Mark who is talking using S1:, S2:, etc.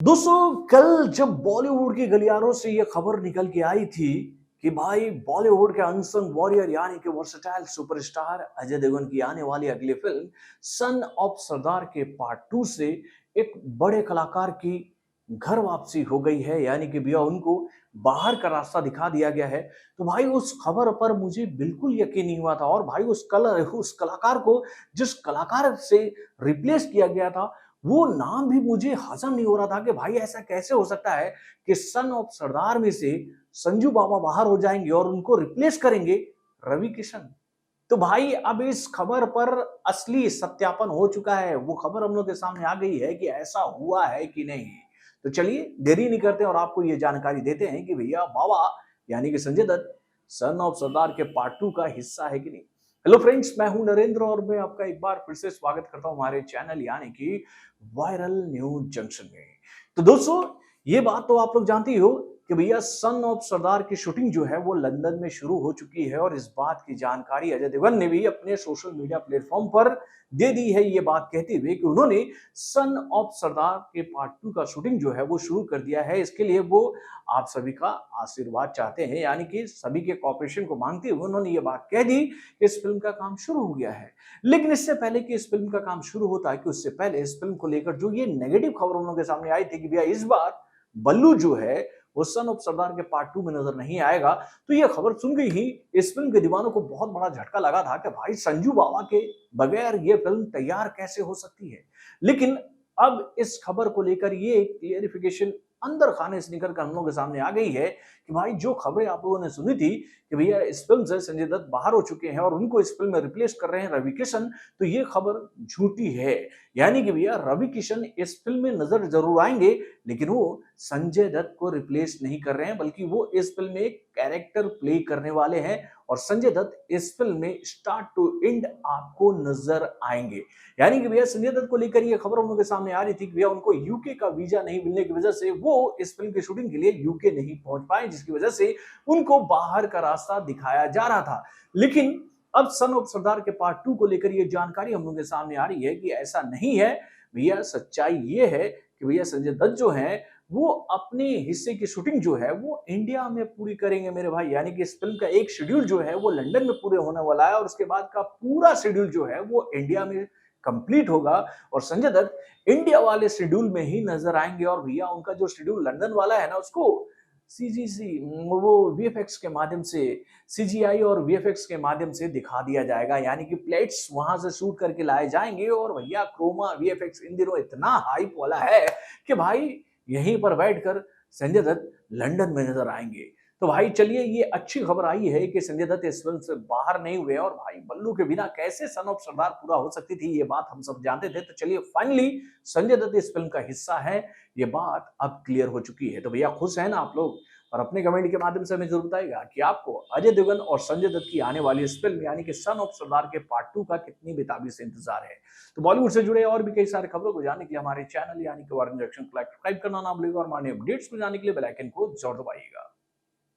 S1: दोस्तों कल जब बॉलीवुड की गलियारों से ये खबर निकल के आई थी कि भाई बॉलीवुड के अनसंग वॉरियर यानी कि वर्सेटाइल सुपरस्टार अजय देवगन की आने वाली अगली फिल्म सन ऑफ सरदार के पार्ट 2 से एक बड़े कलाकार की घर वापसी हो गई है, यानी कि भैया उनको बाहर का रास्ता दिखा दिया गया है। तो भाई उस खबर पर मुझे बिल्कुल यकीन नहीं हुआ था और भाई उस कलाकार को जिस कलाकार से रिप्लेस किया गया था वो नाम भी मुझे हजम नहीं हो रहा था कि भाई ऐसा कैसे हो सकता है कि सन ऑफ सरदार में से संजू बाबा बाहर हो जाएंगे और उनको रिप्लेस करेंगे रवि किशन। तो भाई अब इस खबर पर असली सत्यापन हो चुका है, वो खबर हम लोग के सामने आ गई है कि ऐसा हुआ है कि नहीं। तो चलिए देरी नहीं करते और आपको ये जानकारी देते हैं कि भैया बाबा यानी कि संजय दत्त सन ऑफ सरदार के पार्ट 2 का हिस्सा है कि नहीं। हेलो फ्रेंड्स, मैं हूं नरेंद्र और मैं आपका एक बार फिर से स्वागत करता हूं हमारे चैनल यानी कि वायरल न्यूज जंक्शन में। तो दोस्तों ये बात तो आप लोग जानते ही हो कि भैया सन ऑफ सरदार की शूटिंग जो है वो लंदन में शुरू हो चुकी है और इस बात की जानकारी अजय देवगन ने भी अपने सोशल मीडिया प्लेटफॉर्म पर दे दी है, ये बात कहते हुए कि उन्होंने सन ऑफ सरदार के पार्ट 2 का शूटिंग जो है वो शुरू कर दिया है। इसके लिए वो आप सभी का आशीर्वाद चाहते हैं, यानी कि सभी के कॉपरेशन को मांगते हुए उन्होंने ये बात कह दी कि इस फिल्म का काम शुरू हो गया है। लेकिन इससे पहले कि इस फिल्म का काम शुरू होता है कि उससे पहले इस फिल्म को लेकर जो ये नेगेटिव खबर उन लोगों के सामने आई थी कि भैया इस बार बल्लू जो है वो सन ऑफ सरदार के पार्ट 2 में नजर नहीं आएगा। तो ये खबर सुन गई ही इस फिल्म के दीवानों को बहुत बड़ा झटका लगा था कि भाई संजू बाबा के बगैर ये फिल्म तैयार कैसे हो सकती है। लेकिन अब इस खबर को लेकर ये क्लियरिफिकेशन अंदर खाने से निकल कर हम लोगों के सामने आ गई है कि भाई जो खबरें आप लोगों ने सुनी थी कि भैया इस फिल्म से संजय दत्त बाहर हो चुके हैं और उनको इस फिल्म में रिप्लेस कर रहे हैं रवि किशन, तो ये खबर झूठी है। यानी कि भैया रवि किशन इस फिल्म में नजर जरूर आएंगे लेकिन वो संजय दत्त को रिप्लेस नहीं कर रहे हैं, बल्कि वो इस फिल्म में एक कैरेक्टर प्ले करने वाले हैं और संजय दत्त इस फिल्म में स्टार्ट टू एंड आपको नजर आएंगे। यानी कि भैया संजय दत्त को लेकर ये खबर उनके सामने आ रही थी कि भैया उनको यूके का वीजा नहीं मिलने की वजह से वो इस फिल्म की शूटिंग के लिए यूके नहीं पहुंच पाए, जिसकी वजह से उनको बाहर का रास्ता दिखाया जा रहा था। लेकिन अब सन ऑफ सरदार के पार्ट 2 को लेकर ये जानकारी हम लोगों के सामने आ रही है कि ऐसा नहीं है। भैया सच्चाई ये है कि भैया संजय दत्त जो है वो अपने हिस्से की शूटिंग जो है वो इंडिया में पूरी करेंगे मेरे भाई। यानी कि इस फिल्म का एक शेड्यूल जो है वो लंदन में पूरे होने वाला है और उसके बाद का पूरा शेड्यूल जो है वो इंडिया में कंप्लीट होगा और संजय दत्त इंडिया वाले शेड्यूल में ही नजर आएंगे। और भैया उनका जो शेड्यूल लंदन वाला है ना उसको सीजीसी वो वीएफएक्स के माध्यम से सीजीआई और वीएफएक्स के माध्यम से दिखा दिया जाएगा। यानी कि प्लेट्स वहां से शूट करके लाए जाएंगे और भैया क्रोमा वीएफएक्स इन दिनों इतना हाइप वाला है कि भाई यहीं पर बैठकर संजय दत्त लंदन में नजर आएंगे। तो भाई चलिए ये अच्छी खबर आई है कि संजय दत्त इस फिल्म से बाहर नहीं हुए और भाई बल्लू के बिना कैसे सन ऑफ सरदार पूरा हो सकती थी ये बात हम सब जानते थे। तो चलिए फाइनली संजय दत्त इस फिल्म का हिस्सा है, ये बात अब क्लियर हो चुकी है। तो भैया खुश है ना आप लोग? और अपने कमेंट के माध्यम से हमें जरूर बताइएगा कि आपको अजय देवगन और संजय दत्त की आने वाली इस फिल्म यानी कि सन ऑफ सरदार के पार्ट 2 का कितनी बेताबी से इंतजार है। तो बॉलीवुड से जुड़े और भी कई सारे खबरों को जानने के लिए हमारे चैनल यानी कि वायरल जंक्शन को सब्सक्राइब करना ना भूलिएगा और हमारे अपडेट्स को जानने के लिए बेल आइकन को जरूर दबाइएगा।